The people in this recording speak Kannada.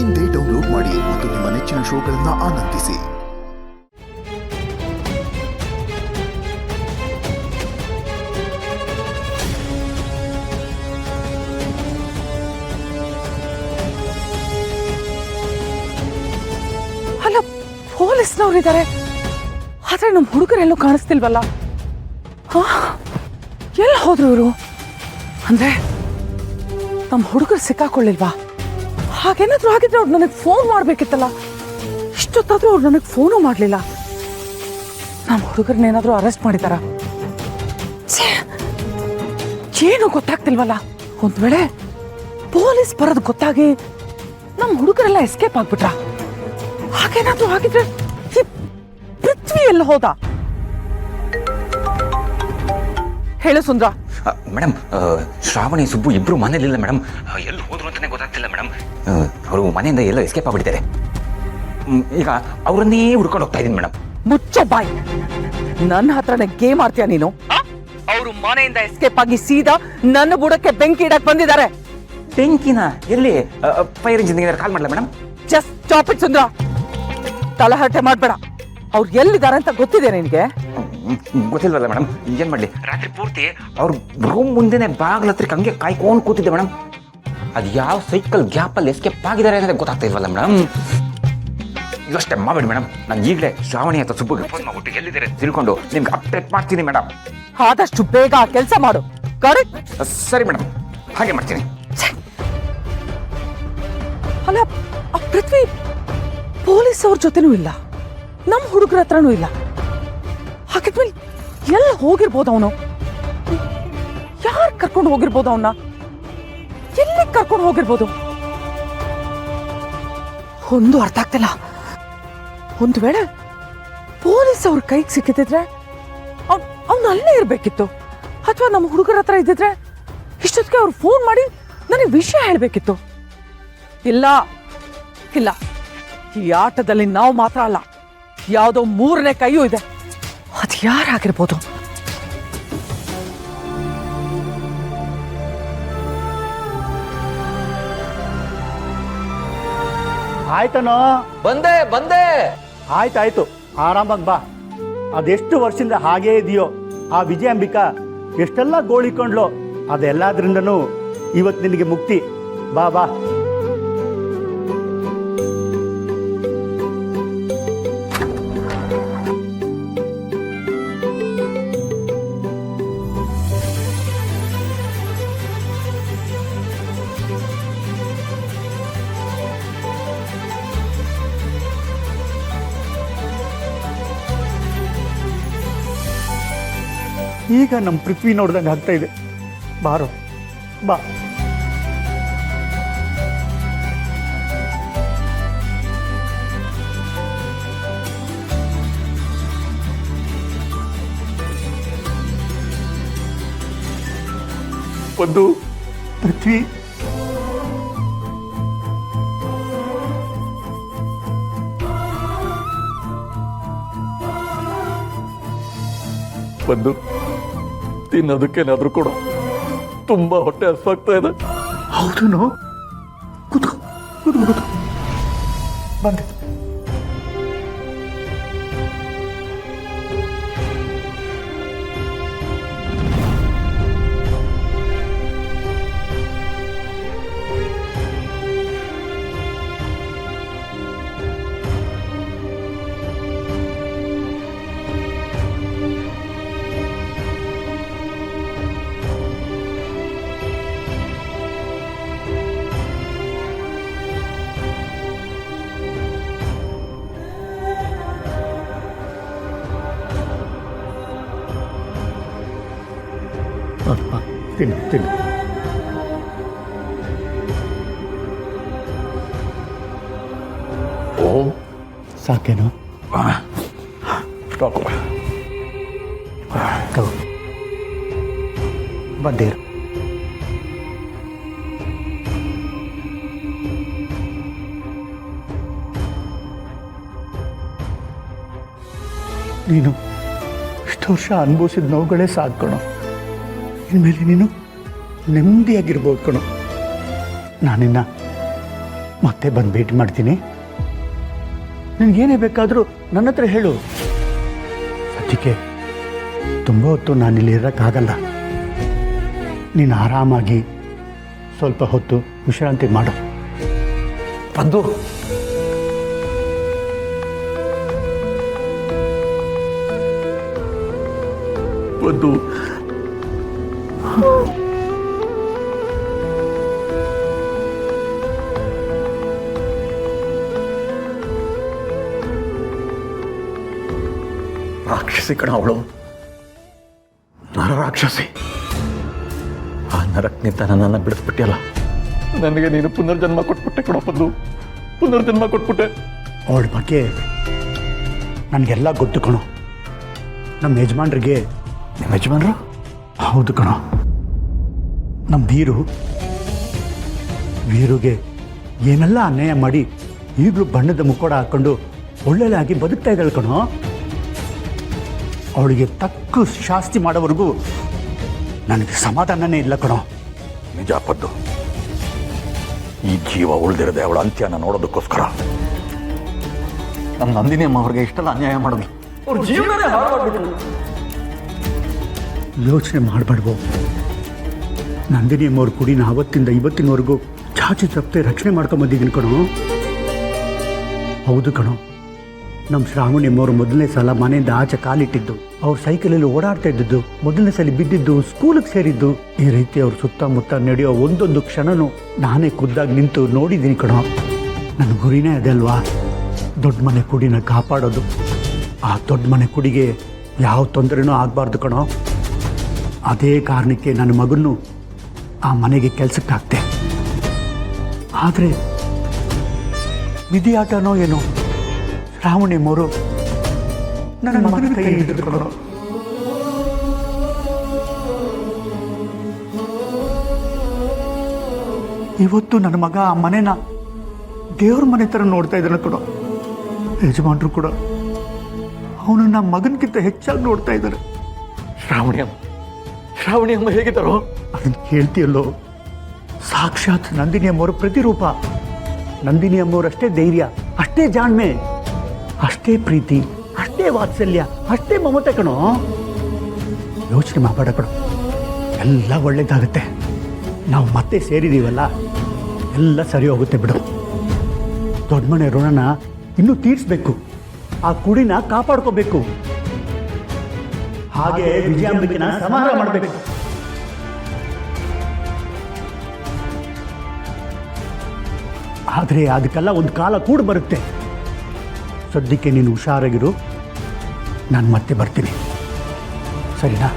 ಇಂದೇ ಡೌನ್ಲೋಡ್ ಮಾಡಿ ಮತ್ತು ನಿಮ್ಮ ನೆಚ್ಚಿನ ಶೋಗಳನ್ನು ಆನಂದಿಸಿ. ಅಲ್ಲ, ಪೊಲೀಸ್ನವರಿದ್ದಾರೆ, ಆದ್ರೆ ನಮ್ಮ ಹುಡುಗರೆಲ್ಲೂ ಕಾಣಿಸ್ತಿಲ್ವಲ್ಲ. ಎಲ್ಲಿ ಹೋದ್ರು ಇವರು? ಅಂದ್ರೆ ನಮ್ಮ ಹುಡುಗರು ಸಿಕ್ಕಾಕೊಳ್ಳಿಲ್ವಾ? ಹಾಗೇನಾದ್ರೂ ಆಗಿದ್ರೆ ಅವ್ರು ನನಗೆ ಫೋನ್ ಮಾಡ್ಬೇಕಿತ್ತಲ್ಲ. ಇಷ್ಟೊತ್ತಾದ್ರೂ ಅವ್ರು ನನಗೆ ಫೋನು ಮಾಡಲಿಲ್ಲ. ನಮ್ಮ ಹುಡುಗರನ್ನೇನಾದ್ರೂ ಅರೆಸ್ಟ್ ಮಾಡಿದಾರ? ಏನು ಗೊತ್ತಾಗ್ತಿಲ್ವಲ್ಲ. ಒಂದ್ ವೇಳೆ ಪೊಲೀಸ್ ಬರೋದು ಗೊತ್ತಾಗಿ ನಮ್ಮ ಹುಡುಗರೆಲ್ಲ ಎಸ್ಕೇಪ್ ಆಗ್ಬಿಟ್ರ? ಹಾಗೇನಾದ್ರೂ ಆಗಿದ್ರೆ ಈ ಪೃಥ್ವಿ ಎಲ್ಲ ಹೋದ? ಹೇಳು ಸುಂದ್ರ. ಮೇಡಮ್, ಶ್ರಾವಣಿ ಸುಬ್ಬು ಇಬ್ರು ಮನೇಲಿಲ್ಲ ಮೇಡಮ್. ಎಲ್ಲಿ ಹೋದ್ರು ಅಂತಾನೆ ಗೊತ್ತಾಗ್ತಿಲ್ಲ ಮೇಡಮ್. ಅವರು ಮನೆಯಿಂದ ಎಲ್ಲ ಎಸ್ಕೇಪ್ ಆಗ್ಬಿಟ್ಟಿದ್ದಾರೆ. ಈಗ ಅವರನ್ನೇ ಹುಡ್ಕೊಂಡು ಹೋಗ್ತಾ ಇದೀನಿ ಮೇಡಮ್. ಮುಚ್ಚೋ ಬಾಯ್. ನನ್ನ ಹತ್ರನೇ ಗೇಮ್ ಆಡ್ತೀಯ ನೀನು? ಅವರು ಮನೆಯಿಂದ ಎಸ್ಕೇಪ್ ಆಗಿ ಸೀದಾ ನನ್ನ ಬುಡಕ್ಕೆ ಬೆಂಕಿ ಇಡಕ್ ಬಂದಿದ್ದಾರೆ. ಬೆಂಕಿನ? ಎಲ್ಲಿ? ಫೈರ್ ಇಂಜಿನಿಯರ್ ಕಾಲ್ ಮಾಡಲ madam? Just stop it Sundra. ತಲಹರಟೆ ಮಾಡ್ಬೇಡ. ಅವ್ರು ಎಲ್ಲಿದ್ದಾರೆ ಅಂತ ಗೊತ್ತಿದೆ ನಿನಗೆ? ಗೊತ್ತಿಲ್ವಲ್ಲ ಮೇಡಮ್, ಏನ್ ಮಾಡ್ಲಿ? ರಾತ್ರಿ ಪೂರ್ತಿ ಅವ್ರ ರೂಮ್ ಮುಂದೆನೆ ಬಾಗ್ಲ ಹತ್ರ ಹಂಗೆ ಕಾಯ್ಕೊಂಡು ಕೂತಿದ್ದೆ ಮೇಡಮ್. ಅದು ಯಾವ ಸೈಕಲ್ ಗ್ಯಾಪ್ ಅಲ್ಲಿ ಎಸ್ಕೇಪ್ ಆಗಿದ್ದಾರೆ ಅನ್ನೋದೇ ಗೊತ್ತಾಗ್ತಾ ಇಲ್ವಲ್ಲ ಮೇಡಮ್. ಇವಷ್ಟೇ ಮಾಡಬೇಡಿ ಮೇಡಮ್. ನಾನು ಈಗಲೇ ಶ್ರಾವಣಿ ಅಥವಾ ಸುಬ್ಬುಗೆ ಫೋನ್ ಮಾಡ್ಬಿಟ್ಟು ಎಲ್ಲಿದ್ದಾರೆ ತಿಳ್ಕೊಂಡು ನಿಮ್ಗೆ ಅಪ್ಡೇಟ್ ಮಾಡ್ತೀನಿ ಮೇಡಮ್. ಆದಷ್ಟು ಬೇಗ ಕೆಲಸ ಮಾಡು. ಕರೆಕ್ಟ್? ಸರಿ ಮೇಡಮ್, ಹಾಗೆ ಮಾಡ್ತೀನಿ. ಅಲ್ಲ, ಆ ಪೃಥ್ವಿ ಪೊಲೀಸ್ ಅವ್ರ ಜೊತೆನೂ ಇಲ್ಲ, ನಮ್ಮ ಹುಡುಗರ ಹತ್ರನೂ ಇಲ್ಲ. ಹಾಗಿದ್ಮೇಲೆ ಎಲ್ಲ ಹೋಗಿರ್ಬೋದು ಅವನು? ಯಾರು ಕರ್ಕೊಂಡು ಹೋಗಿರ್ಬೋದು ಅವನ್ನ? ಎಲ್ಲಿ ಕರ್ಕೊಂಡು ಹೋಗಿರ್ಬೋದು? ಒಂದು ಅರ್ಥ ಆಗ್ತಿಲ್ಲ. ಒಂದು ವೇಳೆ ಪೊಲೀಸ್ ಅವ್ರ ಕೈಗೆ ಸಿಕ್ಕಿದ್ರೆ ಅವ್ನು ಅಲ್ಲೇ ಇರ್ಬೇಕಿತ್ತು. ಅಥವಾ ನಮ್ಮ ಹುಡುಗರ ಹತ್ರ ಇದ್ದಿದ್ರೆ ಇಷ್ಟೊತ್ತಿಗೆ ಅವ್ರು ಫೋನ್ ಮಾಡಿ ನನಗೆ ವಿಷಯ ಹೇಳ್ಬೇಕಿತ್ತು. ಇಲ್ಲ ಇಲ್ಲ, ಈ ಆಟದಲ್ಲಿ ನಾವು ಮಾತ್ರ ಅಲ್ಲ, ಯಾವುದೋ ಮೂರನೇ ಕೈಯೂ ಇದೆ. ಅದು ಯಾರಾಗಿರ್ಬೋದು? ಆಯ್ತನೋ? ಬಂದೆ ಬಂದೆ. ಆಯ್ತಾಯ್ತು, ಆರಾಮಾಗಿ ಬಾ. ಅದೆಷ್ಟು ವರ್ಷದಿಂದ ಹಾಗೇ ಇದೆಯೋ ಆ ವಿಜಯಾಂಬಿಕಾ ಎಷ್ಟೆಲ್ಲ ಗೋಳಿಕೊಂಡ್ಲು, ಅದೆಲ್ಲದ್ರಿಂದನೂ ಇವತ್ತು ನಿನಗೆ ಮುಕ್ತಿ. ಬಾ ಬಾ. ಈಗ ನಮ್ಮ ಪೃಥ್ವಿ ನೋಡ್ದಂಗೆ ಆಗ್ತಾ ಇದೆ. ಬಾರೋ ಬಾ. ಒಂದು ಪೃಥ್ವಿ, ಬಂದು ತಿನ್ನೋದಕ್ಕೇನಾದ್ರೂ ಕೊಡು. ತುಂಬಾ ಹೊಟ್ಟೆ ಹಸ್ವಾಗ್ತಾ ಇದೆ. ಹೌದನೋ? ಕೂತ್ಕೋ ಕೂತ್ಕೋ ಕೂತ್ಕೋ. ಬಂದೆ. ತಿನ್ನು ತಿನ್ನು. ಓ, ಸಾಕೇನು? ತಗೋ. ಬಂದೇರು. ನೀನು ಇಷ್ಟು ವರ್ಷ ಅನುಭವಿಸಿದ ನೋವುಗಳೇ ಸಾಕು ಕಣೋ. ಇನ್ಮೇಲೆ ನೀನು ನೆಮ್ಮದಿಯಾಗಿರ್ಬೋದು ಕಣೋ. ನಾನಿನ್ನ ಮತ್ತೆ ಬಂದು ಭೇಟಿ ಮಾಡ್ತೀನಿ. ನಿನ್ಗೇನೇ ಬೇಕಾದರೂ ನನ್ನ ಹತ್ರ ಹೇಳು. ಸದ್ಯಕ್ಕೆ ತುಂಬ ಹೊತ್ತು ನಾನಿಲ್ಲಿ ಇರೋಕ್ಕಾಗಲ್ಲ. ನೀನು ಆರಾಮಾಗಿ ಸ್ವಲ್ಪ ಹೊತ್ತು ವಿಶ್ರಾಂತಿ ಮಾಡು. ಬಂದು ಬಂದು ರಾಕ್ಷಸಿ ಕಣ ಅವಳು, ನರ ರಾಕ್ಷಸಿ. ಆ ನರಕ್ನಿಂದ ನನ್ನನ್ನು ಬಿಡಿಸ್ಬಿಟ್ಟಿಯಲ್ಲ. ನನಗೆ ನೀನು ಪುನರ್ಜನ್ಮ ಕೊಟ್ಬಿಟ್ಟೆ ಕಣಪ್ಪದ್ದು, ಪುನರ್ಜನ್ಮ ಕೊಟ್ಬಿಟ್ಟೆ. ಅವಳ ಬಗ್ಗೆ ನನಗೆಲ್ಲ ಗೊತ್ತು ಕಣೋ. ನಮ್ಮ ಯಜಮಾನ್ರಿಗೆ. ನಿಮ್ಮ ಯಜಮಾನ್ರು? ಹೌದು ಕಣೋ, ನಮ್ಮ ವೀರುಗೆ ಏನೆಲ್ಲ ಅನ್ಯಾಯ ಮಾಡಿ ಈಗಲೂ ಬಣ್ಣದ ಮುಕ್ಕೋಡ ಹಾಕ್ಕೊಂಡು ಒಳ್ಳೆಯಾಗಿ ಬದುಕ್ತಾ ಇದ್ದಾಳೆ ಕಣೋ. ಅವಳಿಗೆ ತಕ್ಕ ಶಾಸ್ತಿ ಮಾಡೋವರೆಗೂ ನನಗೆ ಸಮಾಧಾನನೇ ಇಲ್ಲ ಕಣೋ. ನಿಜ ಪದ್ದು, ಈ ಜೀವ ಉಳಿದಿರದೆ ಅವಳ ಅಂತ್ಯನ ನೋಡೋದಕ್ಕೋಸ್ಕರ ನಮ್ಮ ನಂದಿನಿ ಅಮ್ಮ ಅವ್ರಿಗೆ ಇಷ್ಟೆಲ್ಲ ಅನ್ಯಾಯ ಮಾಡಿದ್ಲು. ಅವ್ರ ಜೀವನನೇ ಹಾಳಾಗ್ಬಿಟ್ರು. ಯೋಚನೆ ಮಾಡಬಾರ್ದು. ನಂದಿನಿ ಅಮ್ಮವ್ರ ಕುಡಿನ ಅವತ್ತಿಂದ ಇವತ್ತಿನವರೆಗೂ ಚಾಚಿ ತಪ್ಪದೆ ರಕ್ಷಣೆ ಮಾಡ್ಕೊಂಬಂದಿದ್ದೀನಿ ಕಣೋ. ಹೌದು ಕಣೋ, ನಮ್ಮ ಶ್ರಾವಣಿ ಅಮ್ಮವರು ಮೊದಲನೇ ಸಲ ಮನೆಯಿಂದ ಆಚೆ ಕಾಲಿಟ್ಟಿದ್ದು, ಅವ್ರ ಸೈಕಲಲ್ಲಿ ಓಡಾಡ್ತಾ ಇದ್ದದ್ದು, ಮೊದಲನೇ ಸಲ ಬಿದ್ದಿದ್ದು, ಸ್ಕೂಲಿಗೆ ಸೇರಿದ್ದು, ಈ ರೀತಿ ಅವ್ರ ಸುತ್ತಮುತ್ತ ನಡೆಯೋ ಒಂದೊಂದು ಕ್ಷಣನೂ ನಾನೇ ಖುದ್ದಾಗಿ ನಿಂತು ನೋಡಿದ್ದೀನಿ ಕಣೋ. ನನ್ನ ಗುರಿನೇ ಅದೇ ಅಲ್ವಾ, ದೊಡ್ಡ ಮನೆ ಕುಡಿನ ಕಾಪಾಡೋದು. ಆ ದೊಡ್ಡ ಮನೆ ಕುಡಿಗೆ ಯಾವ ತೊಂದರೆನೂ ಆಗಬಾರ್ದು ಕಣೋ. ಅದೇ ಕಾರಣಕ್ಕೆ ನನ್ನ ಮಗನ್ನು ಆ ಮನೆಗೆ ಕೆಲಸಕ್ಕೆ ಹಾಕ್ತೆ. ಆದರೆ ವಿಧಿಯಾಟನೋ ಏನೋ, ಶ್ರಾವಣಿ ಅಮ್ಮವರು ನನ್ನ ಮಗನ ಕೈ ಹಿಡಿದ್ರು ಕಣೋ. ಇವತ್ತು ನನ್ನ ಮಗ ಆ ಮನೆನ ದೇವ್ರ ಮನೆ ಥರ ನೋಡ್ತಾ ಇದ್ದಾನೆ ಕಣೋ. ಯಜಮಾನ್ರು ಕೂಡ ಅವನನ್ನ ಮಗನಕ್ಕಿಂತ ಹೆಚ್ಚಾಗಿ ನೋಡ್ತಾ ಇದ್ದಾರೆ. ಶ್ರಾವಣಿ ಅಮ್ಮ ಹೇಗಿದ್ದಾರೋ? ಅದನ್ನು ಕೇಳ್ತೀಯಲ್ಲೋ, ಸಾಕ್ಷಾತ್ ನಂದಿನಿ ಅಮ್ಮವ್ರ ಪ್ರತಿರೂಪ. ನಂದಿನಿ ಅಮ್ಮವ್ರಷ್ಟೇ ಧೈರ್ಯ, ಅಷ್ಟೇ ಜಾಣ್ಮೆ, ಅಷ್ಟೇ ಪ್ರೀತಿ, ಅಷ್ಟೇ ವಾತ್ಸಲ್ಯ, ಅಷ್ಟೇ ಮಮತೆ ಕಣೋ. ಯೋಚನೆ ಮಾಡಬೇಡ ಕಣೋ, ಎಲ್ಲ ಒಳ್ಳೇದಾಗುತ್ತೆ. ನಾವು ಮತ್ತೆ ಸೇರಿದೀವಲ್ಲ, ಎಲ್ಲ ಸರಿ ಹೋಗುತ್ತೆ ಬಿಡು. ದೊಡ್ಡ ಮನೆ ಋಣನ ಇನ್ನೂ ತೀರಿಸ್ಬೇಕು, ಆ ಕುಡಿನ ಕಾಪಾಡ್ಕೋಬೇಕು, ಹಾಗೆ ವಿಜಯಾಂಬಿಕೆನ ಸಮಾಧಾನ ಮಾಡಬೇಕು. ಆದರೆ ಅದಕ್ಕೆಲ್ಲ ಒಂದು ಕಾಲ ಕೂಡ ಬರುತ್ತೆ. ಸದ್ಯಕ್ಕೆ ನೀನು ಹುಷಾರಾಗಿರು, ನಾನು ಮತ್ತೆ ಬರ್ತೀನಿ, ಸರಿನಾ?